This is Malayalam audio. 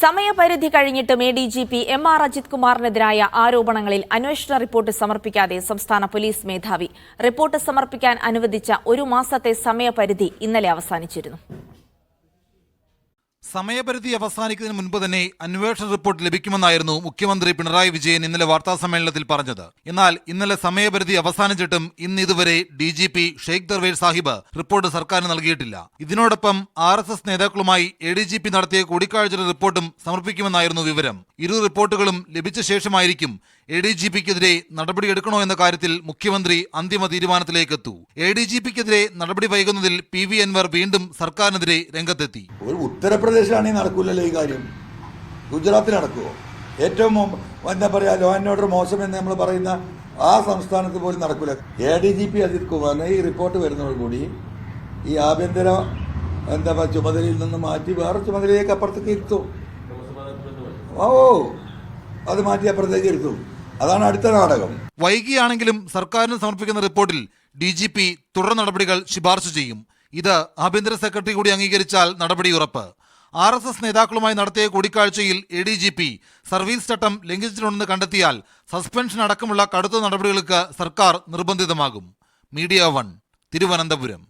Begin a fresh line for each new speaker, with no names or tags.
സമയപരിധി കഴിഞ്ഞിട്ടും ADGP MR അജിത് കുമാറിനെതിരായ ആരോപണങ്ങളിൽ അന്വേഷണ റിപ്പോർട്ട് സമർപ്പിക്കാതെ സംസ്ഥാന പോലീസ് മേധാവി. റിപ്പോർട്ട് സമർപ്പിക്കാൻ അനുവദിച്ച 1 മാസത്തെ സമയപരിധി ഇന്നലെ അവസാനിച്ചിരുന്നു.
സമയപരിധി അവസാനിക്കുന്നതിന് മുൻപ് തന്നെ അന്വേഷണ റിപ്പോർട്ട് ലഭിക്കുമെന്നായിരുന്നു മുഖ്യമന്ത്രി പിണറായി വിജയൻ ഇന്നലെ വാർത്താസമ്മേളനത്തിൽ പറഞ്ഞത്. എന്നാൽ ഇന്നലെ സമയപരിധി അവസാനിച്ചിട്ടും ഇതുവരെ DGP ഷെയ്ഖ് ദർവേഷ് സാഹിബ് റിപ്പോർട്ട് സർക്കാരിന് നൽകിയിട്ടില്ല. ഇതിനോടൊപ്പം RSS നേതാക്കളുമായി ADGP നടത്തിയ കൂടിക്കാഴ്ചയുടെ റിപ്പോർട്ടും സമർപ്പിക്കുമെന്നായിരുന്നു വിവരം. ഇരു റിപ്പോർട്ടുകളും ലഭിച്ച ശേഷമായിരിക്കും ADGPക്കെതിരെ നടപടിയെടുക്കണോ എന്ന കാര്യത്തിൽ മുഖ്യമന്ത്രി അന്തിമ തീരുമാനത്തിലേക്കെത്തു. ADGPക്കെതിരെ നടപടി വൈകുന്നതിൽ PV അൻവർ വീണ്ടും സർക്കാരിനെതിരെ രംഗത്തെത്തി.
ഉത്തർപ്രദേശിലാണെങ്കിൽ നടക്കൂലല്ലോ ഈ കാര്യം, ഗുജറാത്തിൽ നടക്കുമോ? ഏറ്റവും എന്താ പറയുക, ലോ ആൻഡ് ഓർഡർ മോശം എന്ന് നമ്മൾ പറയുന്ന ആ സംസ്ഥാനത്ത് പോലും നടക്കൂല. ADGP അജിത് കുമാറിനെ ഈ റിപ്പോർട്ട് വരുന്നതോടുകൂടി ഈ ആഭ്യന്തര ചുമതലയിൽ നിന്ന് മാറ്റി വേറെ ചുമതലയിലേക്ക് അപ്പുറത്തേക്ക് ഇരുത്തും. അത് മാറ്റി അപ്പുറത്തേക്ക് ഇരുത്തും. അതാണ് അടുത്ത നാടകം.
വൈകിയാണെങ്കിലും സർക്കാരിന് സമർപ്പിക്കുന്ന റിപ്പോർട്ടിൽ DGP തുടർ നടപടികൾ ശുപാർശ ചെയ്യും. ഇത് ആഭ്യന്തര സെക്രട്ടറി കൂടി അംഗീകരിച്ചാൽ നടപടി ഉറപ്പ്. RSS നേതാക്കളുമായി നടത്തിയ കൂടിക്കാഴ്ചയിൽ ADGP സർവീസ് ചട്ടം ലംഘിച്ചിട്ടുണ്ടെന്ന് കണ്ടെത്തിയാൽ സസ്പെൻഷൻ അടക്കമുള്ള കടുത്ത നടപടികൾക്ക് സർക്കാർ നിർബന്ധിതമാകും. മീഡിയ 1 തിരുവനന്തപുരം.